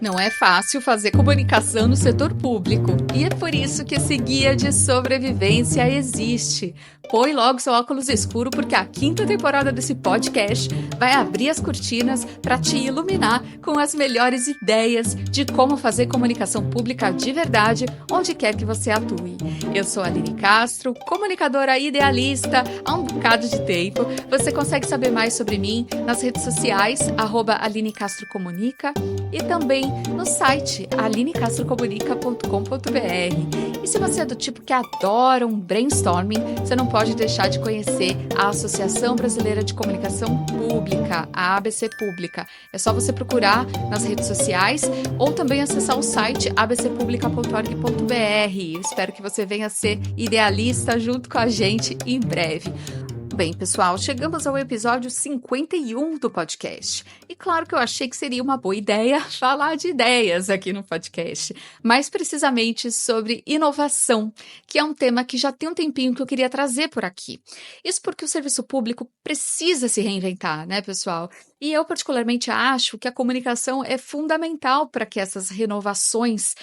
Não é fácil fazer comunicação no setor público e é por isso que esse guia de sobrevivência existe. Põe logo seu óculos escuro porque a quinta temporada desse podcast vai abrir as cortinas para te iluminar com as melhores ideias de como fazer comunicação pública de verdade onde quer que você atue. Eu sou a Aline Castro, comunicadora idealista há um bocado de tempo. Você consegue saber mais sobre mim nas redes sociais, @Aline Castro Comunica, e também no site alinecastrocomunica.com.br. E se você é do tipo que adora um brainstorming, você não pode deixar de conhecer a Associação Brasileira de Comunicação Pública, a ABC Pública. É só você procurar nas redes sociais ou também acessar o site abcpublica.org.br. Espero que você venha ser idealista junto com a gente em breve. Bem, pessoal, chegamos ao episódio 51 do podcast. E claro que eu achei que seria uma boa ideia falar de ideias aqui no podcast, mais precisamente sobre inovação, que é um tema que já tem um tempinho que eu queria trazer por aqui. Isso porque o serviço público precisa se reinventar, né, pessoal? E eu particularmente acho que a comunicação é fundamental para que essas renovações,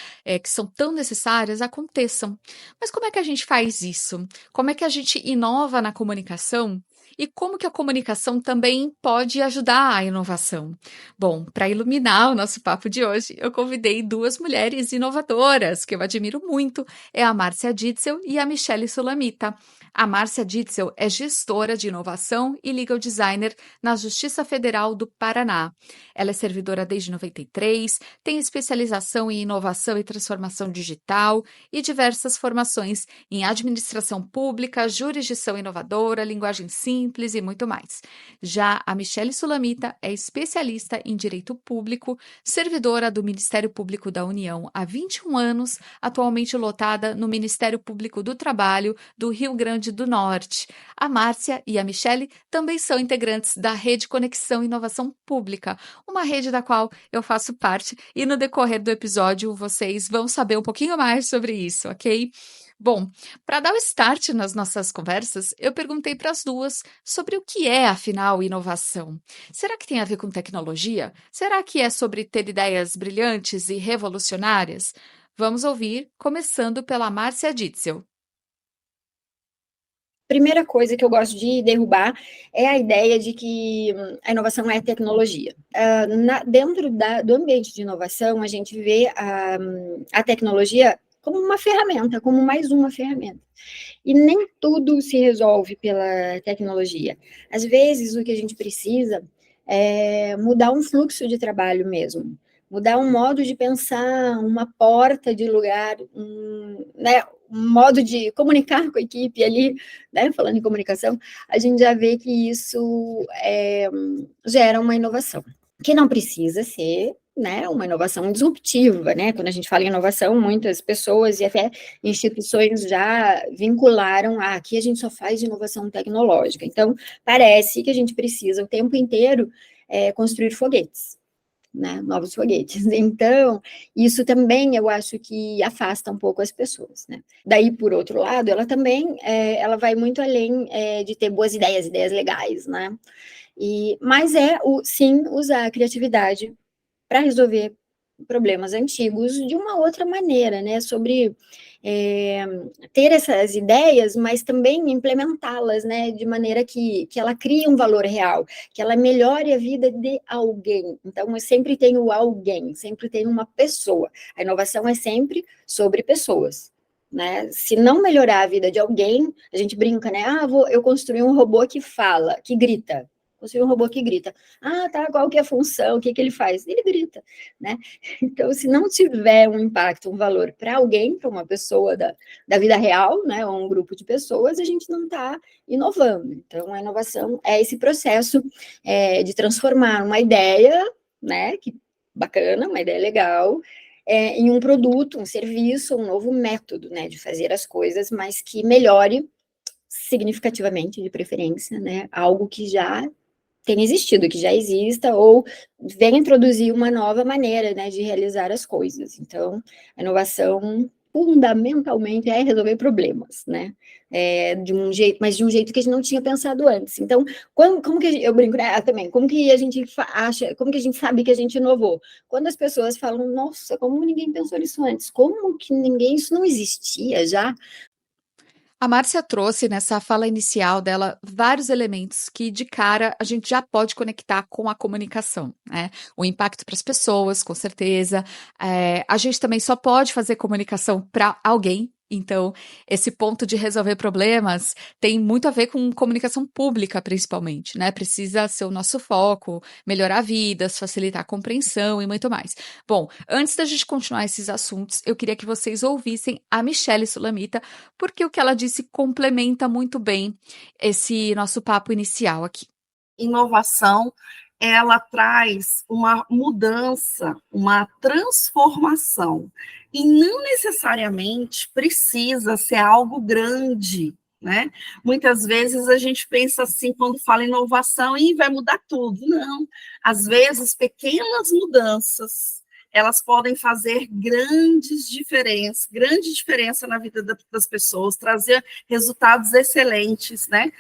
que são tão necessárias, aconteçam. Mas como é que a gente faz isso? Como é que a gente inova na comunicação? E como que a comunicação também pode ajudar a inovação? Bom, para iluminar o nosso papo de hoje, eu convidei duas mulheres inovadoras que eu admiro muito, é a Márcia Ditzel e a Michele Sulamita. A Márcia Ditzel é gestora de inovação e legal designer na Justiça Federal do Paraná. Ela é servidora desde 93, tem especialização em inovação e transformação digital e diversas formações em administração pública, jurisdição inovadora, linguagem simples e muito mais. Já a Michele Sulamita é especialista em direito público, servidora do Ministério Público da União há 21 anos, atualmente lotada no Ministério Público do Trabalho do Rio Grande do Norte. A Márcia e a Michele também são integrantes da Rede Conexão Inovação Pública, uma rede da qual eu faço parte, e no decorrer do episódio vocês vão saber um pouquinho mais sobre isso, ok? Bom, para dar o start nas nossas conversas, eu perguntei para as duas sobre o que é, afinal, inovação. Será que tem a ver com tecnologia? Será que é sobre ter ideias brilhantes e revolucionárias? Vamos ouvir, começando pela Márcia Ditzel. Primeira coisa que eu gosto de derrubar é a ideia de que a inovação é tecnologia. Dentro do ambiente de inovação, a gente vê a tecnologia como uma ferramenta, como mais uma ferramenta. E nem tudo se resolve pela tecnologia. Às vezes, o que a gente precisa é mudar um fluxo de trabalho mesmo, mudar um modo de pensar, uma porta de lugar, né, um modo de comunicar com a equipe ali, né, falando em comunicação, a gente já vê que isso gera uma inovação, que não precisa ser, né, uma inovação disruptiva, né? Quando a gente fala em inovação, muitas pessoas e até instituições já vincularam aqui a gente só faz inovação tecnológica. Então, parece que a gente precisa o tempo inteiro construir foguetes, né, novos foguetes. Então, isso também eu acho que afasta um pouco as pessoas, né? Daí, por outro lado, ela também ela vai muito além de ter boas ideias, ideias legais, né? Mas sim, usar a criatividade para resolver problemas antigos de uma outra maneira, né? Sobre ter essas ideias, mas também implementá-las, né? De maneira que ela crie um valor real, que ela melhore a vida de alguém. Então, eu sempre tenho alguém, sempre tenho uma pessoa. A inovação é sempre sobre pessoas. Né? Se não melhorar a vida de alguém, a gente brinca, né? Eu construí um robô que fala, que grita. Construí um robô que grita. Tá, qual que é a função? O que ele faz? Ele grita, né? Então, se não tiver um impacto, um valor para alguém, para uma pessoa da vida real, né, ou um grupo de pessoas, a gente não está inovando. Então, a inovação é esse processo de transformar uma ideia, né, que bacana, uma ideia legal, em um produto, um serviço, um novo método, né, de fazer as coisas, mas que melhore significativamente, de preferência, né, algo que já tem existido, que já exista, ou venha introduzir uma nova maneira, né, de realizar as coisas. Então, a inovação fundamentalmente é resolver problemas, né? De um jeito, mas de um jeito que a gente não tinha pensado antes. Então, como que eu brinco, né? Também, como que a gente acha, como que a gente sabe que a gente inovou? Quando as pessoas falam, nossa, como ninguém pensou nisso antes? Como que ninguém, isso não existia já? A Márcia trouxe nessa fala inicial dela vários elementos que, de cara, a gente já pode conectar com a comunicação, né? O impacto para as pessoas, com certeza. A gente também só pode fazer comunicação para alguém. Então, esse ponto de resolver problemas tem muito a ver com comunicação pública, principalmente, né? Precisa ser o nosso foco, melhorar vidas, facilitar a compreensão e muito mais. Bom, antes da gente continuar esses assuntos, eu queria que vocês ouvissem a Michele Sulamita, porque o que ela disse complementa muito bem esse nosso papo inicial aqui. Inovação, ela traz uma mudança, uma transformação, e não necessariamente precisa ser algo grande, né? Muitas vezes a gente pensa assim, quando fala inovação, e vai mudar tudo. Não, às vezes pequenas mudanças, elas podem fazer grande diferença na vida das pessoas, trazer resultados excelentes, né?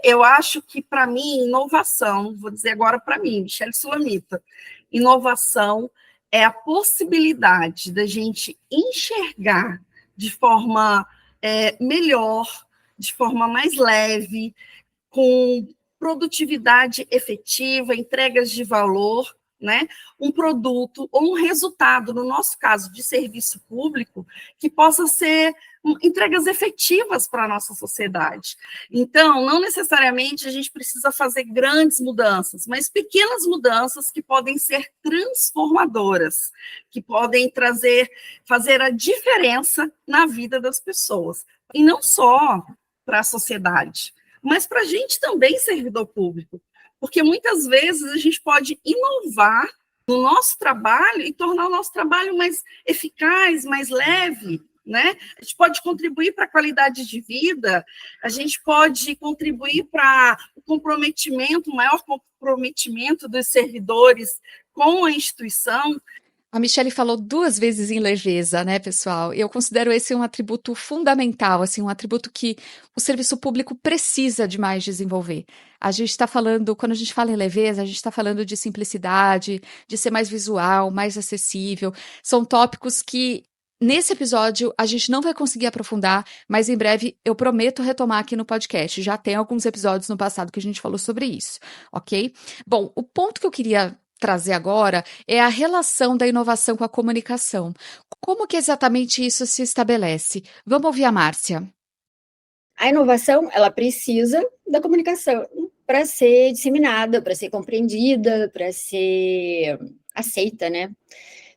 Eu acho que, para mim, inovação, vou dizer agora para mim, Michele Sulamita, inovação é a possibilidade da gente enxergar de forma melhor, de forma mais leve, com produtividade efetiva, entregas de valor, né? Um produto ou um resultado, no nosso caso de serviço público, que possa ser entregas efetivas para a nossa sociedade. Então, não necessariamente a gente precisa fazer grandes mudanças, mas pequenas mudanças que podem ser transformadoras, que podem fazer a diferença na vida das pessoas. E não só para a sociedade, mas para a gente também, servidor público, porque muitas vezes a gente pode inovar no nosso trabalho e tornar o nosso trabalho mais eficaz, mais leve, né? A gente pode contribuir para a qualidade de vida, a gente pode contribuir para o comprometimento, o maior comprometimento dos servidores com a instituição. A Michele falou 2 vezes em leveza, né, pessoal? Eu considero esse um atributo fundamental, assim, um atributo que o serviço público precisa de mais desenvolver. A gente está falando, quando a gente fala em leveza, a gente está falando de simplicidade, de ser mais visual, mais acessível. São tópicos que, nesse episódio, a gente não vai conseguir aprofundar, mas em breve eu prometo retomar aqui no podcast. Já tem alguns episódios no passado que a gente falou sobre isso, ok? Bom, o ponto que eu queria trazer agora é a relação da inovação com a comunicação. Como que exatamente isso se estabelece? Vamos ouvir a Márcia. A inovação, ela precisa da comunicação para ser disseminada, para ser compreendida, para ser aceita, né?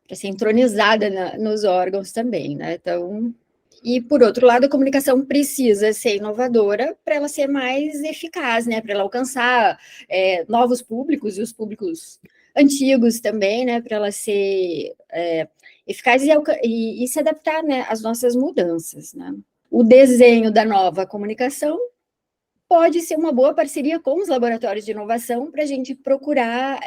Para ser entronizada nos órgãos também, né? Então, e por outro lado, a comunicação precisa ser inovadora para ela ser mais eficaz, né? Para ela alcançar novos públicos e os públicos antigos também, né? Para ela ser eficaz e se adaptar, né, às nossas mudanças, né? O desenho da nova comunicação pode ser uma boa parceria com os laboratórios de inovação para a gente procurar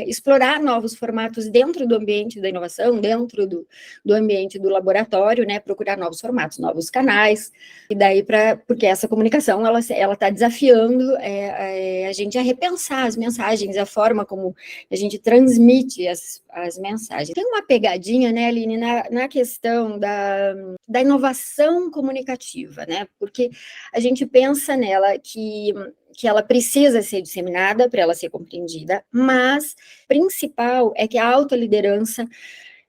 explorar novos formatos dentro do ambiente da inovação, dentro do ambiente do laboratório, né? Procurar novos formatos, novos canais, e daí porque essa comunicação ela está desafiando a gente a repensar as mensagens, a forma como a gente transmite as mensagens. Tem uma pegadinha, né, Aline, na questão da inovação comunicativa, né? Porque a gente pensa nela que ela precisa ser disseminada para ela ser compreendida, mas principal é que a alta liderança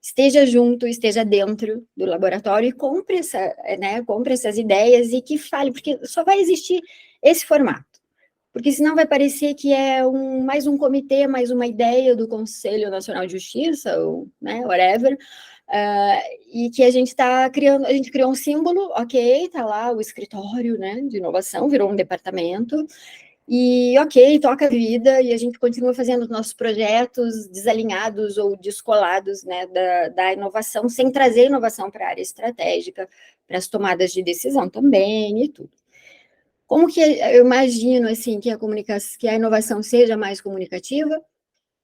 esteja junto, esteja dentro do laboratório e compre essas ideias e que fale, porque só vai existir esse formato. Porque senão vai parecer que é mais um comitê, mais uma ideia do Conselho Nacional de Justiça, ou, né, whatever, e que a gente criou um símbolo, ok, tá lá o escritório, né, de inovação, virou um departamento, e ok, toca a vida, e a gente continua fazendo os nossos projetos desalinhados ou descolados, né, da inovação, sem trazer inovação para a área estratégica, para as tomadas de decisão também e tudo. Como que eu imagino, assim, que a inovação seja mais comunicativa,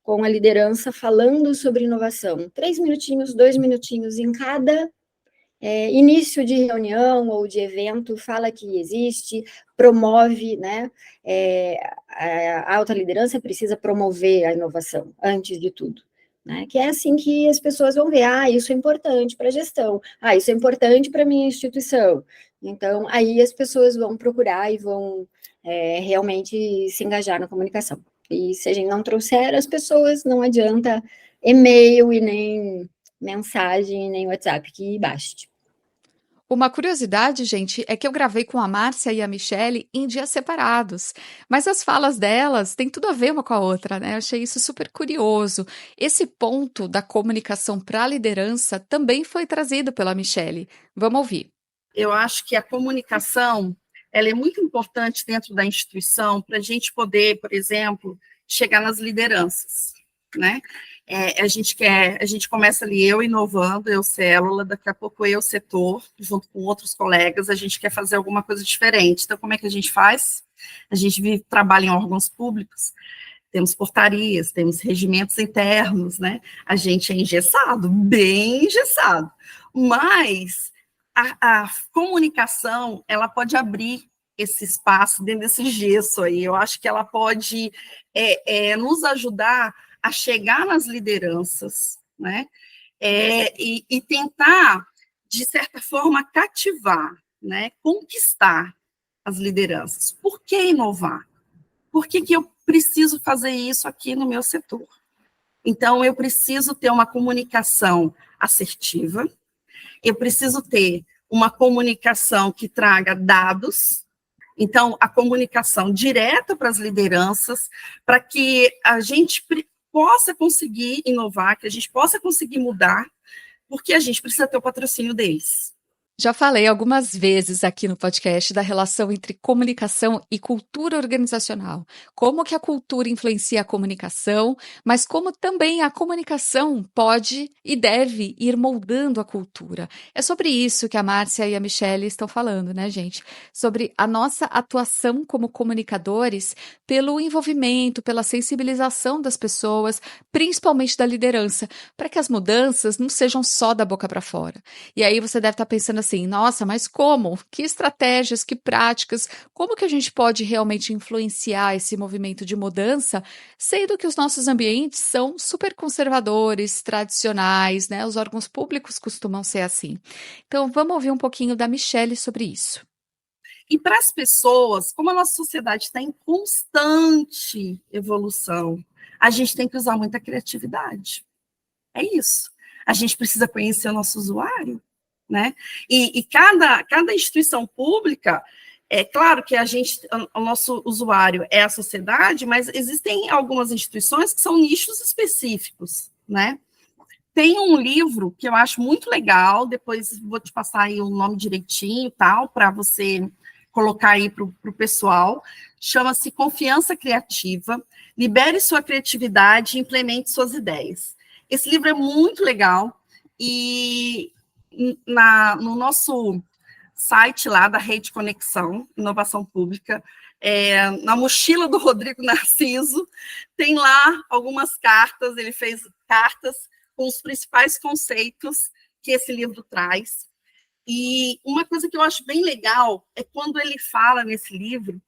com a liderança falando sobre inovação? 3 minutinhos, 2 minutinhos em cada início de reunião ou de evento, fala que existe, promove, né? A alta liderança precisa promover a inovação, antes de tudo. Né? Que é assim que as pessoas vão ver, isso é importante para a gestão, isso é importante para a minha instituição. Então, aí as pessoas vão procurar e vão realmente se engajar na comunicação. E se a gente não trouxer as pessoas, não adianta e-mail e nem mensagem, nem WhatsApp, que baste. Uma curiosidade, gente, é que eu gravei com a Márcia e a Michelle em dias separados, mas as falas delas têm tudo a ver uma com a outra, né? Eu achei isso super curioso. Esse ponto da comunicação para a liderança também foi trazido pela Michelle. Vamos ouvir. Eu acho que a comunicação, ela é muito importante dentro da instituição para a gente poder, por exemplo, chegar nas lideranças, né? A gente começa ali, eu inovando, eu célula, daqui a pouco eu setor, junto com outros colegas, a gente quer fazer alguma coisa diferente. Então, como é que a gente faz? A gente trabalha em órgãos públicos, temos portarias, temos regimentos internos, né? A gente é engessado, bem engessado, mas a comunicação, ela pode abrir esse espaço dentro desse gesso aí, eu acho que ela pode nos ajudar a chegar nas lideranças, né? E tentar, de certa forma, cativar, né? Conquistar as lideranças. Por que inovar? Por que eu preciso fazer isso aqui no meu setor? Então, eu preciso ter uma comunicação assertiva, eu preciso ter uma comunicação que traga dados, então, a comunicação direta para as lideranças, para que a gente possa conseguir inovar, que a gente possa conseguir mudar, porque a gente precisa ter o patrocínio deles. Já falei algumas vezes aqui no podcast da relação entre comunicação e cultura organizacional. Como que a cultura influencia a comunicação, mas como também a comunicação pode e deve ir moldando a cultura. É sobre isso que a Márcia e a Michelle estão falando, né, gente? Sobre a nossa atuação como comunicadores pelo envolvimento, pela sensibilização das pessoas, principalmente da liderança, para que as mudanças não sejam só da boca para fora. E aí você deve estar pensando assim, nossa, mas como? Que estratégias, que práticas, como que a gente pode realmente influenciar esse movimento de mudança, sendo que os nossos ambientes são super conservadores, tradicionais, né? Os órgãos públicos costumam ser assim. Então, vamos ouvir um pouquinho da Michelle sobre isso. E para as pessoas, como a nossa sociedade está em constante evolução, a gente tem que usar muita criatividade. É isso. A gente precisa conhecer o nosso usuário, né? E cada instituição pública, é claro que o nosso usuário é a sociedade, mas existem algumas instituições que são nichos específicos, né? Tem um livro que eu acho muito legal, depois vou te passar aí o nome direitinho, tal, para você colocar aí para o pessoal, chama-se Confiança Criativa, libere sua criatividade e implemente suas ideias. Esse livro é muito legal, e no nosso site lá da Rede Conexão, Inovação Pública, na mochila do Rodrigo Narciso, tem lá algumas cartas, ele fez cartas com os principais conceitos que esse livro traz. E uma coisa que eu acho bem legal é quando ele fala nesse livro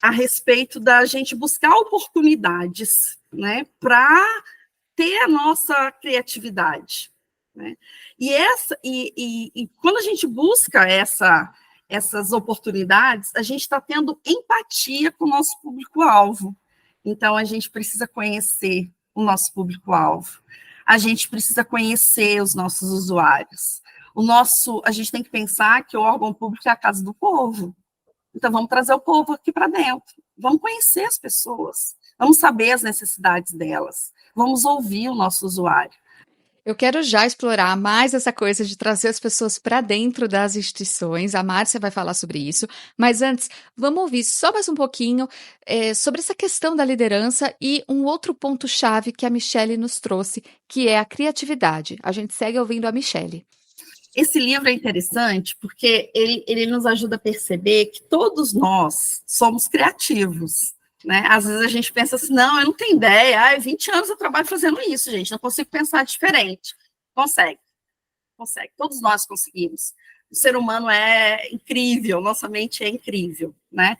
a respeito da gente buscar oportunidades, né, para ter a nossa criatividade, né? E quando a gente busca essas oportunidades, a gente está tendo empatia com o nosso público-alvo. Então, a gente precisa conhecer o nosso público-alvo. A gente precisa conhecer os nossos usuários. A gente tem que pensar que o órgão público é a casa do povo. Então, vamos trazer o povo aqui para dentro. Vamos conhecer as pessoas. Vamos saber as necessidades delas. Vamos ouvir o nosso usuário. Eu quero já explorar mais essa coisa de trazer as pessoas para dentro das instituições. A Márcia vai falar sobre isso. Mas antes, vamos ouvir só mais um pouquinho sobre essa questão da liderança e um outro ponto-chave que a Michelle nos trouxe, que é a criatividade. A gente segue ouvindo a Michelle. Esse livro é interessante porque ele nos ajuda a perceber que todos nós somos criativos, né? Às vezes a gente pensa assim, não, eu não tenho ideia, 20 anos eu trabalho fazendo isso, gente, não consigo pensar diferente. Consegue. consegue, todos nós conseguimos. O ser humano é incrível, nossa mente é incrível, né?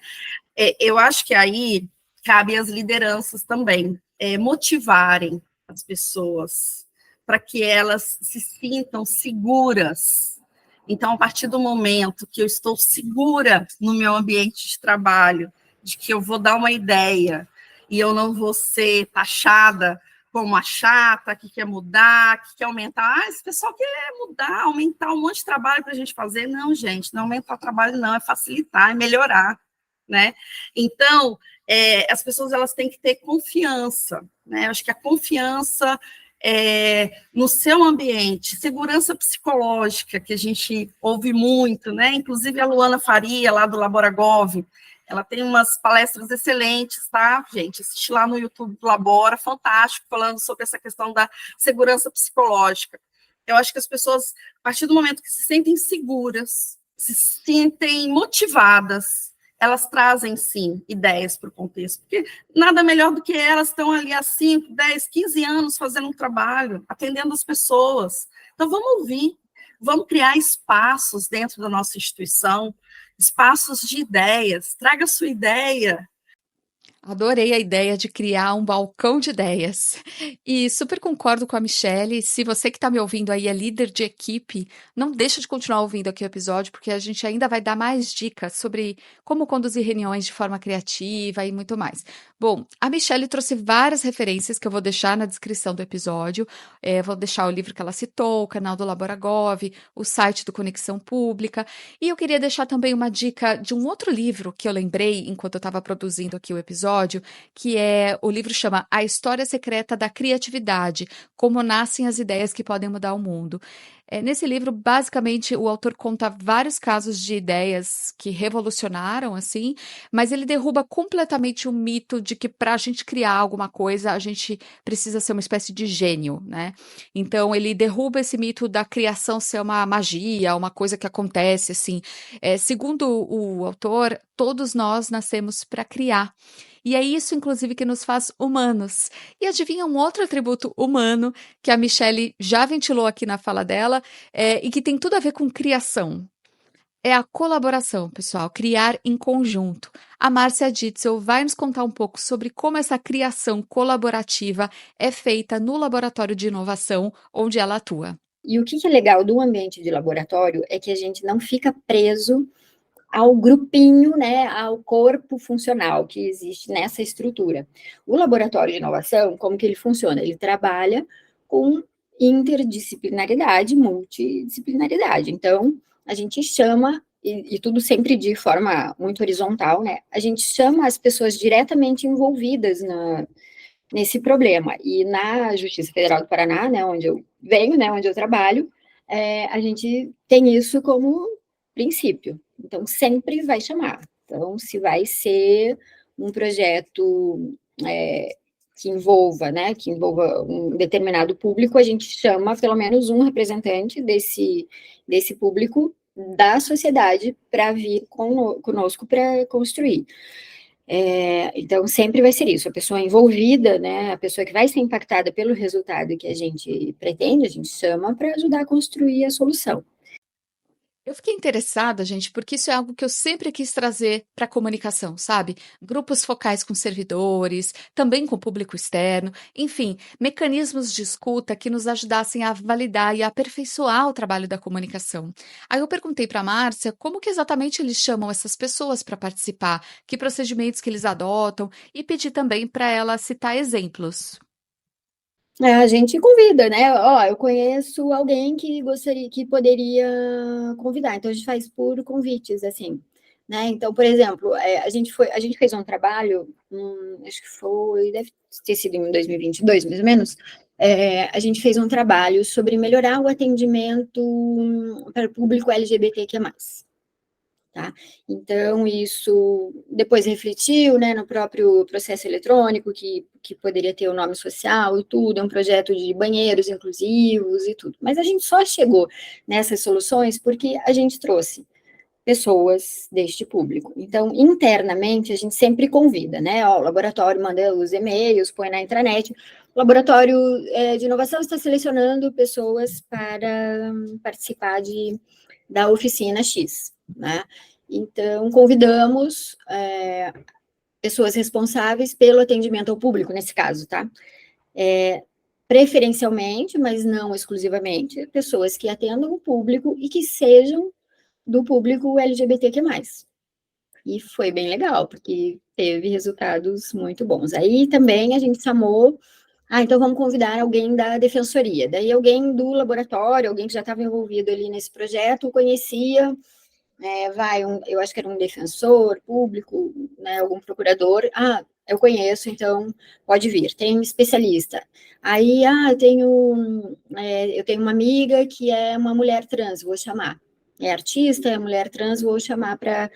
Eu acho que aí cabe às lideranças também motivarem as pessoas para que elas se sintam seguras. Então, a partir do momento que eu estou segura no meu ambiente de trabalho, de que eu vou dar uma ideia e eu não vou ser taxada como a chata, que quer mudar, que quer aumentar. Esse pessoal quer mudar, aumentar um monte de trabalho para a gente fazer. Não, gente, não aumentar o trabalho não, é facilitar, é melhorar, né? Então, as pessoas elas têm que ter confiança, né? Eu acho que a confiança no seu ambiente, segurança psicológica, que a gente ouve muito, né? Inclusive a Luana Faria, lá do Laboragov, ela tem umas palestras excelentes, tá, gente? Assiste lá no YouTube do Labora, fantástico, falando sobre essa questão da segurança psicológica. Eu acho que as pessoas, a partir do momento que se sentem seguras, se sentem motivadas, elas trazem, sim, ideias para o contexto, porque nada melhor do que elas estão ali há 5, 10, 15 anos fazendo um trabalho, atendendo as pessoas. Então, vamos ouvir, vamos criar espaços dentro da nossa instituição, espaços de ideias, traga a sua ideia. Adorei a ideia de criar um balcão de ideias. E super concordo com a Michelle. Se você que está me ouvindo aí é líder de equipe, não deixa de continuar ouvindo aqui o episódio, porque a gente ainda vai dar mais dicas sobre como conduzir reuniões de forma criativa e muito mais. Bom, a Michelle trouxe várias referências que eu vou deixar na descrição do episódio. Vou deixar o livro que ela citou, o canal do Laboragov, o site do Conexão Pública. E eu queria deixar também uma dica de um outro livro que eu lembrei enquanto eu estava produzindo aqui o episódio, que o livro chama A História Secreta da Criatividade, Como Nascem as Ideias que Podem Mudar o Mundo. Nesse livro, basicamente, o autor conta vários casos de ideias que revolucionaram, assim, mas ele derruba completamente o mito de que para a gente criar alguma coisa, a gente precisa ser uma espécie de gênio, né? Então, ele derruba esse mito da criação ser uma magia, uma coisa que acontece, assim. Segundo o autor, todos nós nascemos para criar. E é isso, inclusive, que nos faz humanos. E adivinha um outro atributo humano que a Michelle já ventilou aqui na fala dela, e que tem tudo a ver com criação. É a colaboração, pessoal, criar em conjunto. A Márcia Ditzel vai nos contar um pouco sobre como essa criação colaborativa é feita no laboratório de inovação onde ela atua. E o que é legal do ambiente de laboratório é que a gente não fica preso ao grupinho, né, ao corpo funcional que existe nessa estrutura. O laboratório de inovação, como que ele funciona? Ele trabalha com interdisciplinaridade, multidisciplinaridade. Então, a gente chama, e tudo sempre de forma muito horizontal, né, a gente chama as pessoas diretamente envolvidas nesse problema. E na Justiça Federal do Paraná, né, onde eu venho, né, onde eu trabalho, a gente tem isso como princípio. Então, sempre vai chamar. Então, se vai ser um projeto que envolva um determinado público, a gente chama pelo menos um representante desse público da sociedade para vir conosco para construir. Então, sempre vai ser isso, a pessoa envolvida, né, a pessoa que vai ser impactada pelo resultado que a gente pretende, a gente chama para ajudar a construir a solução. Eu fiquei interessada, gente, porque isso é algo que eu sempre quis trazer para a comunicação, sabe? Grupos focais com servidores, também com público externo, enfim, mecanismos de escuta que nos ajudassem a validar e a aperfeiçoar o trabalho da comunicação. Aí eu perguntei para a Márcia como que exatamente eles chamam essas pessoas para participar, que procedimentos que eles adotam, e pedi também para ela citar exemplos. A gente convida, né? Ó, eu conheço alguém que poderia convidar. Então a gente faz por convites, assim, né? Então, por exemplo, a gente fez um trabalho, acho que deve ter sido em 2022, mais ou menos. A gente fez um trabalho sobre melhorar o atendimento para o público LGBTQ+. Tá? Então, isso depois refletiu, né, no próprio processo eletrônico, que poderia ter o nome social e tudo, é um projeto de banheiros inclusivos e tudo. Mas a gente só chegou nessas soluções porque a gente trouxe pessoas deste público. Então, internamente, a gente sempre convida, né? Ó, o laboratório manda os e-mails, põe na intranet. O laboratório de inovação está selecionando pessoas para participar da oficina X, né? Então, convidamos pessoas responsáveis pelo atendimento ao público, nesse caso, tá? Preferencialmente, mas não exclusivamente, pessoas que atendam o público e que sejam do público LGBTQ+. E foi bem legal, porque teve resultados muito bons. Aí também a gente chamou, então vamos convidar alguém da defensoria. Daí alguém do laboratório, alguém que já estava envolvido ali nesse projeto, conhecia, eu acho que era um defensor público, né, algum procurador. Eu conheço, então pode vir. Tem um especialista. Aí, eu tenho uma amiga que é uma mulher trans, vou chamar. É artista, é mulher trans, vou chamar para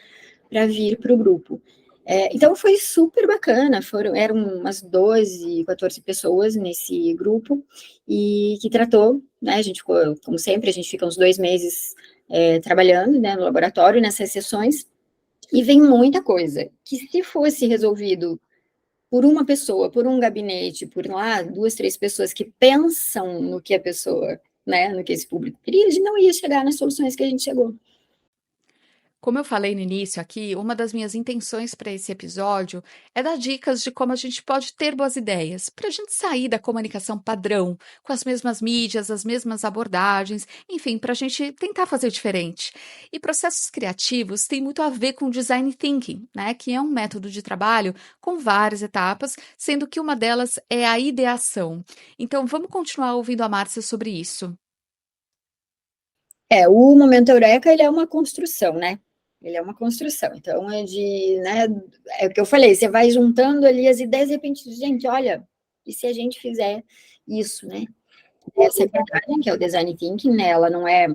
vir para o grupo. Então foi super bacana, eram umas 12, 14 pessoas nesse grupo, e que tratou, né, a gente ficou, como sempre, a gente fica uns 2 meses trabalhando, né, no laboratório, nessas sessões, e vem muita coisa, que se fosse resolvido por uma pessoa, por um gabinete, por lá, 2, 3 pessoas que pensam no que a pessoa, né, no que esse público queria, a gente não ia chegar nas soluções que a gente chegou. Como eu falei no início aqui, uma das minhas intenções para esse episódio é dar dicas de como a gente pode ter boas ideias, para a gente sair da comunicação padrão, com as mesmas mídias, as mesmas abordagens, enfim, para a gente tentar fazer diferente. E processos criativos têm muito a ver com design thinking, né, que é um método de trabalho com várias etapas, sendo que uma delas é a ideação. Então, vamos continuar ouvindo a Márcia sobre isso. O Momento Eureka, ele é uma construção, né? Ele é uma construção. Então, né, é o que eu falei, você vai juntando ali as ideias, de repente, gente, olha, e se a gente fizer isso, né? Essa abordagem, que é o design thinking, né? Ela não é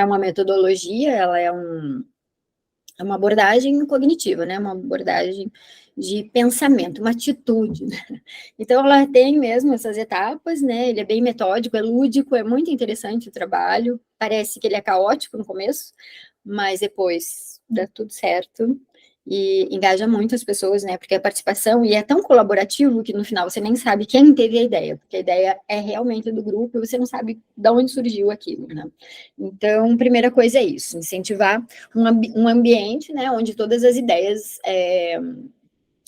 uma metodologia, ela é uma abordagem cognitiva, né? Uma abordagem de pensamento, uma atitude, né? Então, ela tem mesmo essas etapas, né? Ele é bem metódico, é lúdico, é muito interessante o trabalho. Parece que ele é caótico no começo, mas depois dá tudo certo e engaja muito as pessoas, né? Porque a participação, e é tão colaborativo que no final você nem sabe quem teve a ideia, porque a ideia é realmente do grupo e você não sabe de onde surgiu aquilo, né? Então, primeira coisa é isso, incentivar um ambiente, né, onde todas as ideias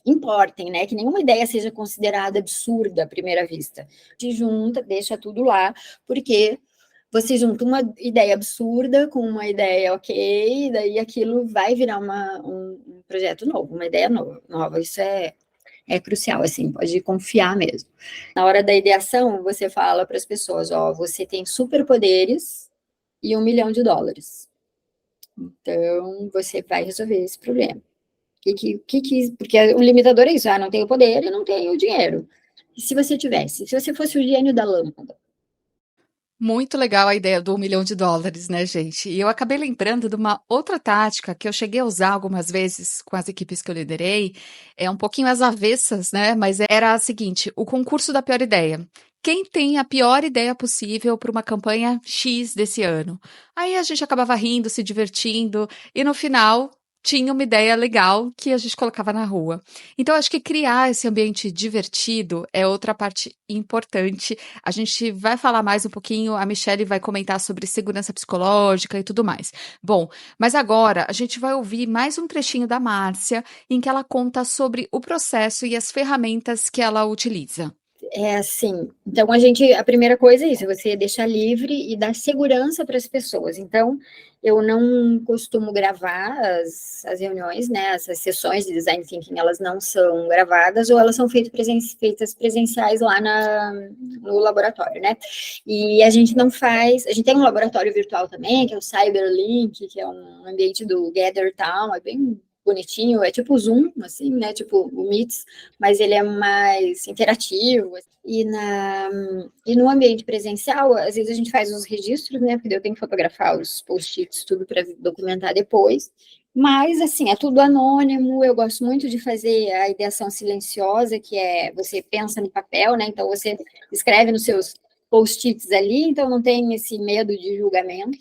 importem, né? Que nenhuma ideia seja considerada absurda à primeira vista. Se junta, deixa tudo lá, porque você junta uma ideia absurda com uma ideia ok, e daí aquilo vai virar um projeto novo, uma ideia nova. Isso é crucial, assim, pode confiar mesmo. Na hora da ideação, você fala para as pessoas, você tem superpoderes e $1 milhão. Então, você vai resolver esse problema. Porque o limitador é isso, não tenho poder e não tenho dinheiro. E se você fosse o gênio da lâmpada? Muito legal a ideia do $1 milhão, né, gente? E eu acabei lembrando de uma outra tática que eu cheguei a usar algumas vezes com as equipes que eu liderei, um pouquinho às avessas, né? Mas era a seguinte: o concurso da pior ideia. Quem tem a pior ideia possível para uma campanha X desse ano? Aí a gente acabava rindo, se divertindo, e no final tinha uma ideia legal que a gente colocava na rua. Então, acho que criar esse ambiente divertido é outra parte importante. A gente vai falar mais um pouquinho, a Michelle vai comentar sobre segurança psicológica e tudo mais. Bom, mas agora a gente vai ouvir mais um trechinho da Márcia, em que ela conta sobre o processo e as ferramentas que ela utiliza. Assim, então a primeira coisa é isso, você deixar livre e dar segurança para as pessoas. Então, eu não costumo gravar as reuniões, né, essas sessões de design thinking, elas não são gravadas ou elas são feitas presenciais lá no laboratório, né, e a gente tem um laboratório virtual também, que é o Cyberlink, que é um ambiente do Gather Town, é bem bonitinho, é tipo o Zoom, assim, né, tipo o Meets, mas ele é mais interativo. E no ambiente presencial, às vezes a gente faz os registros, né, porque eu tenho que fotografar os post-its, tudo para documentar depois, mas, assim, é tudo anônimo. Eu gosto muito de fazer a ideação silenciosa, que é você pensa no papel, né, então você escreve nos seus post-its ali, então não tem esse medo de julgamento.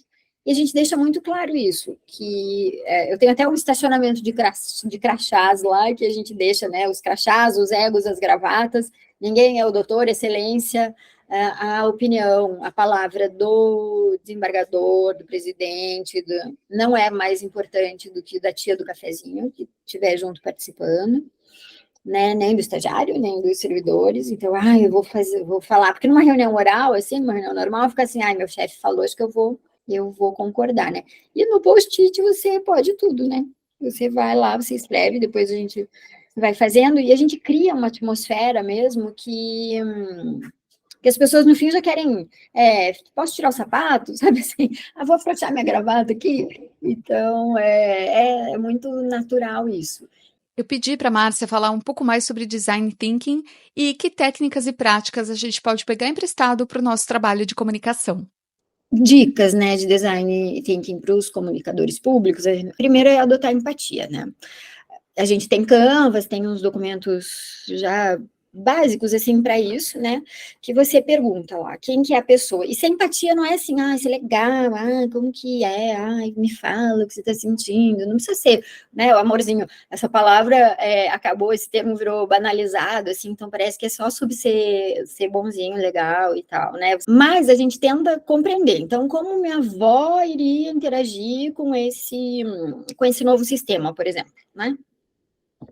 E a gente deixa muito claro isso, que eu tenho até um estacionamento de crachás lá, que a gente deixa, né, os crachás, os egos, as gravatas, ninguém é o doutor, excelência, a opinião, a palavra do desembargador, do presidente, não é mais importante do que da tia do cafezinho, que estiver junto participando, né, nem do estagiário, nem dos servidores, então, eu vou falar, porque numa reunião oral, assim, numa reunião normal, fica assim, meu chefe falou, acho que eu vou concordar, né? E no post-it você pode tudo, né? Você vai lá, você escreve, depois a gente vai fazendo, e a gente cria uma atmosfera mesmo que as pessoas no fim já querem, posso tirar o sapato, sabe assim, vou afrouxar minha gravata aqui, então é muito natural isso. Eu pedi para a Márcia falar um pouco mais sobre design thinking e que técnicas e práticas a gente pode pegar emprestado para o nosso trabalho de comunicação. Dicas, né, de design thinking para os comunicadores públicos, primeiro é adotar empatia, né? A gente tem Canvas, tem uns documentos já básicos, assim, para isso, né, que você pergunta lá, quem que é a pessoa, e sem empatia não é assim, isso é legal, como que é, me fala o que você está sentindo, não precisa ser, né, o amorzinho, essa palavra acabou, esse termo virou banalizado, assim, então parece que é só sobre ser bonzinho, legal e tal, né, mas a gente tenta compreender, então, como minha avó iria interagir com esse novo sistema, por exemplo, né,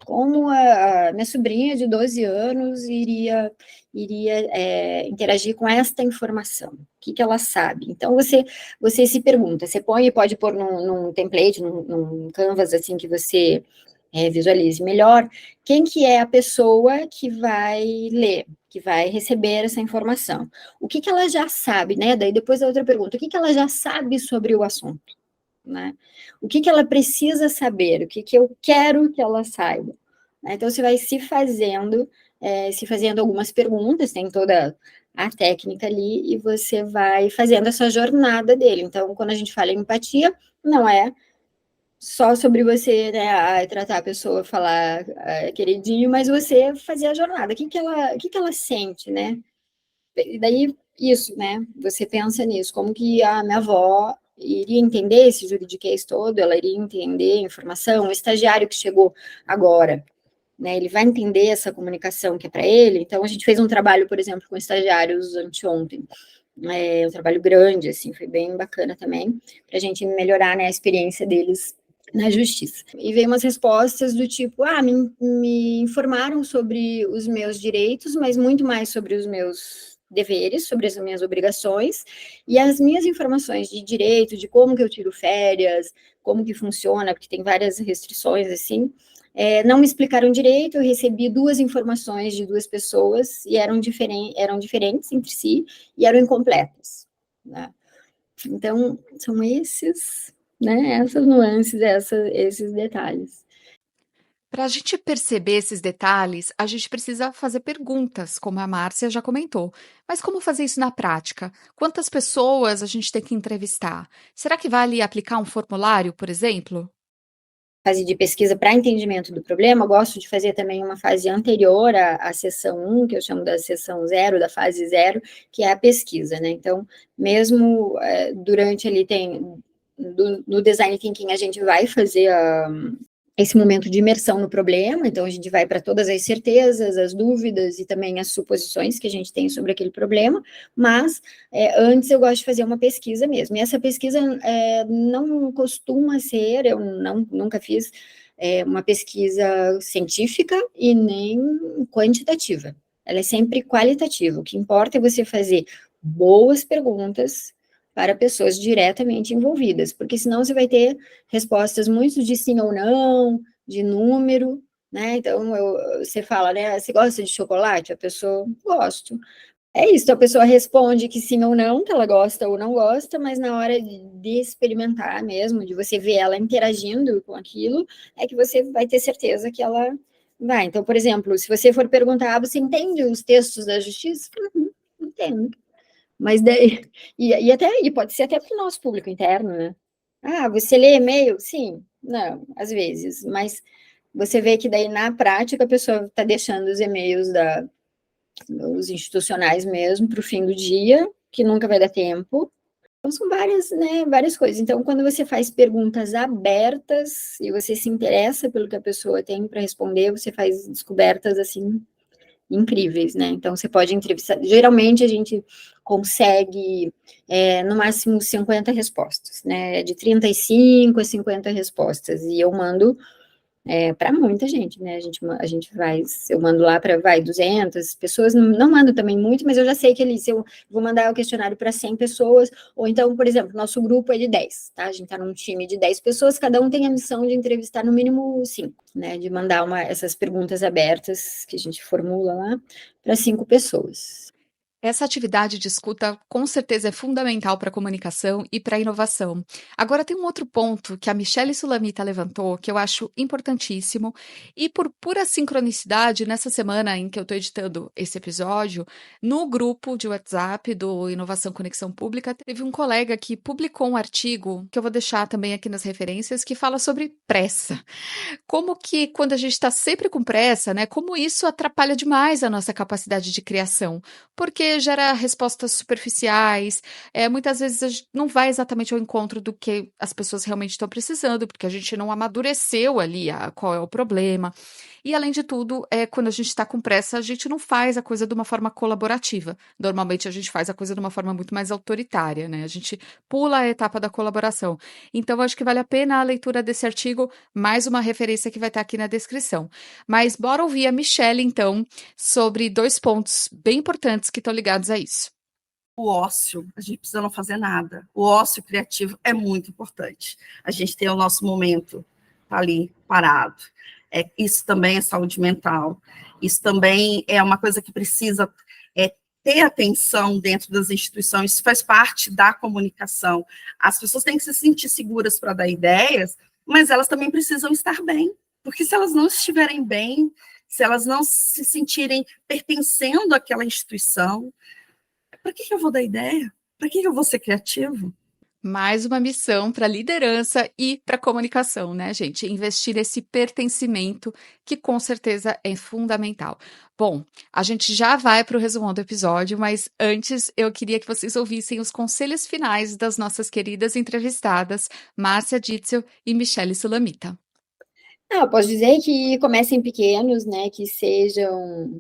como a minha sobrinha de 12 anos iria interagir com esta informação, o que ela sabe. Então, você se pergunta, você pode pôr num template, num canvas, assim, que você visualize melhor, quem que é a pessoa que vai ler, que vai receber essa informação. O que ela já sabe, né? Daí depois a outra pergunta, o que ela já sabe sobre o assunto? Né? O que ela precisa saber, o que eu quero que ela saiba. Né? Então, você vai se fazendo algumas perguntas, tem toda a técnica ali, e você vai fazendo essa jornada dele. Então, quando a gente fala em empatia, não é só sobre você, né, tratar a pessoa, falar queridinho, mas você fazer a jornada. O que ela sente, né? E daí, isso, né? Você pensa nisso, como que a minha avó iria entender esse juridiquês todo, ela iria entender a informação, o estagiário que chegou agora, né? Ele vai entender essa comunicação que é para ele. Então, a gente fez um trabalho, por exemplo, com estagiários anteontem, um trabalho grande, assim, foi bem bacana também, para a gente melhorar, né, a experiência deles na justiça. E veio umas respostas do tipo, me informaram sobre os meus direitos, mas muito mais sobre os meus deveres, sobre as minhas obrigações, e as minhas informações de direito, de como que eu tiro férias, como que funciona, porque tem várias restrições, assim, não me explicaram direito, eu recebi 2 informações de 2 pessoas, e eram diferentes entre si, e eram incompletas, né? Então, são essas nuances, esses detalhes. Para a gente perceber esses detalhes, a gente precisa fazer perguntas, como a Márcia já comentou. Mas como fazer isso na prática? Quantas pessoas a gente tem que entrevistar? Será que vale aplicar um formulário, por exemplo? Fase de pesquisa para entendimento do problema, eu gosto de fazer também uma fase anterior à sessão 1, que eu chamo da sessão 0, da fase 0, que é a pesquisa, né? Então, mesmo durante ali no Design Thinking, a gente vai fazer esse momento de imersão no problema, então a gente vai para todas as certezas, as dúvidas e também as suposições que a gente tem sobre aquele problema, mas antes eu gosto de fazer uma pesquisa mesmo, e essa pesquisa não costuma ser, eu nunca fiz uma pesquisa científica e nem quantitativa, ela é sempre qualitativa, o que importa é você fazer boas perguntas para pessoas diretamente envolvidas, porque senão você vai ter respostas muito de sim ou não, de número, né? Então, você fala, né? Você gosta de chocolate? A pessoa, gosto. É isso, a pessoa responde que sim ou não, que ela gosta ou não gosta, mas na hora de experimentar mesmo, de você ver ela interagindo com aquilo, é que você vai ter certeza que ela vai. Então, por exemplo, se você for perguntar, você entende os textos da justiça? Entendo. Mas daí, e pode ser até para o nosso público interno, né? Você lê e-mail? Sim, não, às vezes, mas você vê que daí na prática a pessoa está deixando os e-mails os institucionais mesmo para o fim do dia, que nunca vai dar tempo, Então, são várias, né, várias coisas. Então, quando você faz perguntas abertas e você se interessa pelo que a pessoa tem para responder, você faz descobertas, assim, incríveis, né? Então, você pode entrevistar. Geralmente, a gente consegue, no máximo, 50 respostas, né? De 35 a 50 respostas. E eu mando para muita gente, né? A gente faz, eu mando lá para, 200 pessoas, não mando também muito, mas eu já sei que ali, se eu vou mandar o questionário para 100 pessoas, ou então, por exemplo, nosso grupo é de 10, tá? A gente tá num time de 10 pessoas, cada um tem a missão de entrevistar no mínimo 5, né? De mandar essas perguntas abertas que a gente formula lá para 5 pessoas. Essa atividade de escuta com certeza é fundamental para a comunicação e para a inovação. Agora, tem um outro ponto que a Michelle Sulamita levantou que eu acho importantíssimo, e por pura sincronicidade, nessa semana em que eu estou editando esse episódio, no grupo de WhatsApp do Inovação Conexão Pública, teve um colega que publicou um artigo, que eu vou deixar também aqui nas referências, que fala sobre pressa. Como que quando a gente está sempre com pressa, né, como isso atrapalha demais a nossa capacidade de criação, porque gera respostas superficiais, muitas vezes a gente não vai exatamente ao encontro do que as pessoas realmente estão precisando, porque a gente não amadureceu ali qual é o problema. E, além de tudo, quando a gente está com pressa, a gente não faz a coisa de uma forma colaborativa. Normalmente, a gente faz a coisa de uma forma muito mais autoritária, né? A gente pula a etapa da colaboração. Então, acho que vale a pena a leitura desse artigo, mais uma referência que vai estar aqui na descrição. Mas bora ouvir a Michelle, então, sobre 2 pontos bem importantes que estão ligados a isso. O ócio, a gente precisa não fazer nada. O ócio criativo é muito importante. A gente tem o nosso momento ali parado. Isso também é saúde mental. Isso também é uma coisa que precisa ter atenção dentro das instituições. Isso faz parte da comunicação. As pessoas têm que se sentir seguras para dar ideias, mas elas também precisam estar bem. Porque se elas não estiverem bem, se elas não se sentirem pertencendo àquela instituição, para que eu vou dar ideia? Para que eu vou ser criativo? Mais uma missão para liderança e para comunicação, né, gente? Investir esse pertencimento, que com certeza é fundamental. Bom, a gente já vai para o resumão do episódio, mas antes eu queria que vocês ouvissem os conselhos finais das nossas queridas entrevistadas, Márcia Ditzel e Michelle Sulamita. Eu posso dizer que comecem pequenos, né? Que sejam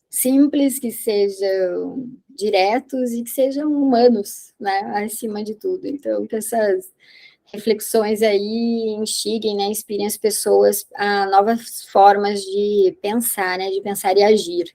simples, que sejam diretos e que sejam humanos, né, acima de tudo. Então, que essas reflexões aí instiguem, né, inspirem as pessoas a novas formas de pensar, né, de pensar e agir.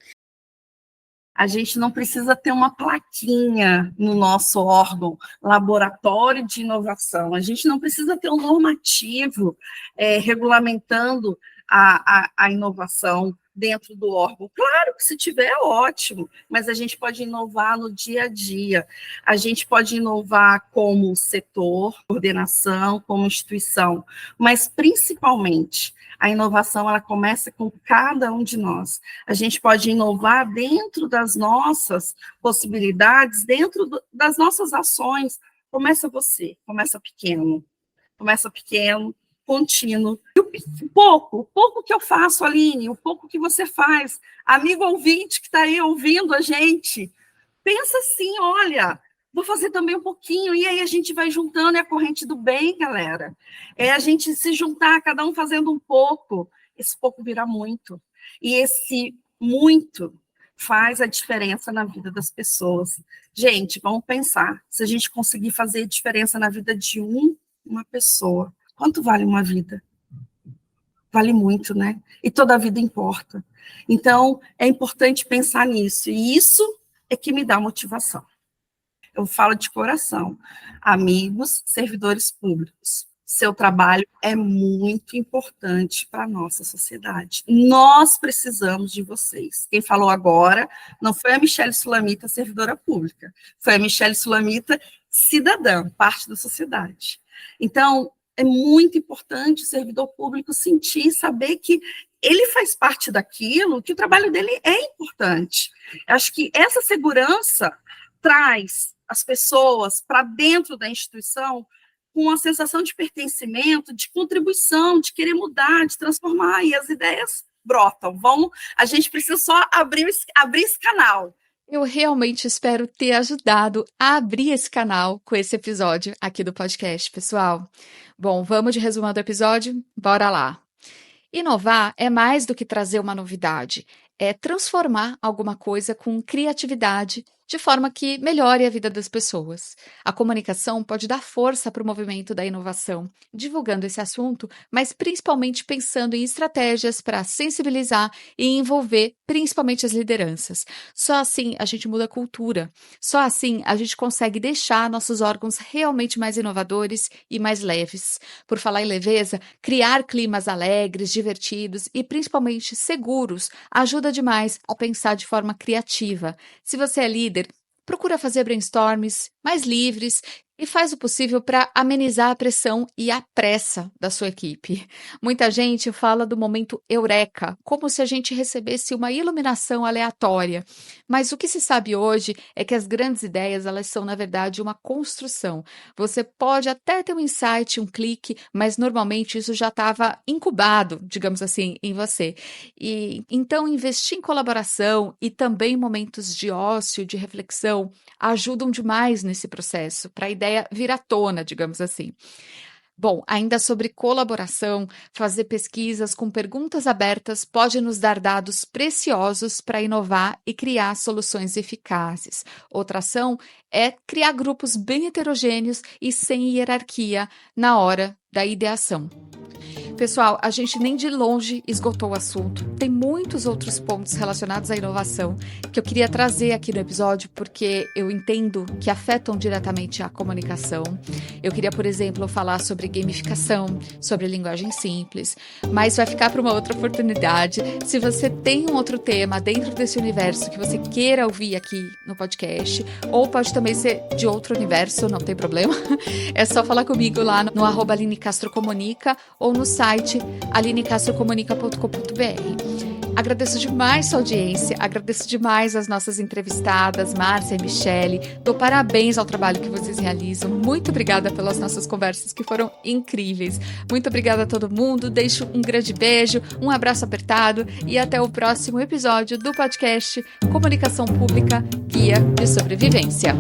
A gente não precisa ter uma plaquinha no nosso órgão, laboratório de inovação. A gente não precisa ter um normativo regulamentando a inovação dentro do órgão. Claro que se tiver, é ótimo, mas a gente pode inovar no dia a dia. A gente pode inovar como setor, coordenação, como instituição, mas principalmente a inovação ela começa com cada um de nós. A gente pode inovar dentro das nossas possibilidades, dentro das nossas ações. Começa você, começa pequeno, contínuo. E o pouco que eu faço, Aline, o pouco que você faz, amigo ouvinte que está aí ouvindo a gente, pensa assim, olha, vou fazer também um pouquinho, e aí a gente vai juntando, é a corrente do bem, galera. É a gente se juntar, cada um fazendo um pouco, esse pouco vira muito. E esse muito faz a diferença na vida das pessoas. Gente, vamos pensar, se a gente conseguir fazer diferença na vida de uma pessoa, quanto vale uma vida? Vale muito, né? E toda a vida importa. Então, é importante pensar nisso. E isso é que me dá motivação. Eu falo de coração. Amigos, servidores públicos, seu trabalho é muito importante para a nossa sociedade. Nós precisamos de vocês. Quem falou agora não foi a Michelle Sulamita, servidora pública. Foi a Michelle Sulamita, cidadã, parte da sociedade. Então, é muito importante o servidor público sentir e saber que ele faz parte daquilo, que o trabalho dele é importante. Acho que essa segurança traz as pessoas para dentro da instituição com uma sensação de pertencimento, de contribuição, de querer mudar, de transformar, e as ideias brotam. A gente precisa só abrir esse canal. Eu realmente espero ter ajudado a abrir esse canal com esse episódio aqui do podcast, pessoal. Bom, vamos de resumo do episódio? Bora lá! Inovar é mais do que trazer uma novidade, é transformar alguma coisa com criatividade de forma que melhore a vida das pessoas. A comunicação pode dar força para o movimento da inovação, divulgando esse assunto, mas principalmente pensando em estratégias para sensibilizar e envolver principalmente as lideranças. Só assim a gente muda a cultura, só assim a gente consegue deixar nossos órgãos realmente mais inovadores e mais leves. Por falar em leveza, criar climas alegres, divertidos e principalmente seguros ajuda demais a pensar de forma criativa. Se você é líder, procura fazer brainstorms mais livres e faz o possível para amenizar a pressão e a pressa da sua equipe. Muita gente fala do momento eureka, como se a gente recebesse uma iluminação aleatória. Mas o que se sabe hoje é que as grandes ideias, elas são, na verdade, uma construção. Você pode até ter um insight, um clique, mas normalmente isso já estava incubado, digamos assim, em você. E então investir em colaboração e também momentos de ócio, de reflexão, ajudam demais nesse processo, para a ideia vir à tona, digamos assim. Bom, ainda sobre colaboração, fazer pesquisas com perguntas abertas pode nos dar dados preciosos para inovar e criar soluções eficazes. Outra ação é criar grupos bem heterogêneos e sem hierarquia na hora da ideação. Pessoal, a gente nem de longe esgotou o assunto. Tem muitos outros pontos relacionados à inovação que eu queria trazer aqui no episódio, porque eu entendo que afetam diretamente a comunicação. Eu queria, por exemplo, falar sobre gamificação, sobre linguagem simples, mas vai ficar para uma outra oportunidade. Se você tem um outro tema dentro desse universo que você queira ouvir aqui no podcast, ou pode também ser de outro universo, não tem problema, é só falar comigo lá no @AlineCastroComunica ou no site alinecastrocomunica.com.br. Agradeço demais sua audiência, agradeço demais as nossas entrevistadas, Márcia e Michele. Dou parabéns ao trabalho que vocês realizam. Muito obrigada pelas nossas conversas, que foram incríveis. Muito obrigada a todo mundo. Deixo um grande beijo, um abraço apertado e até o próximo episódio do podcast Comunicação Pública Guia de Sobrevivência.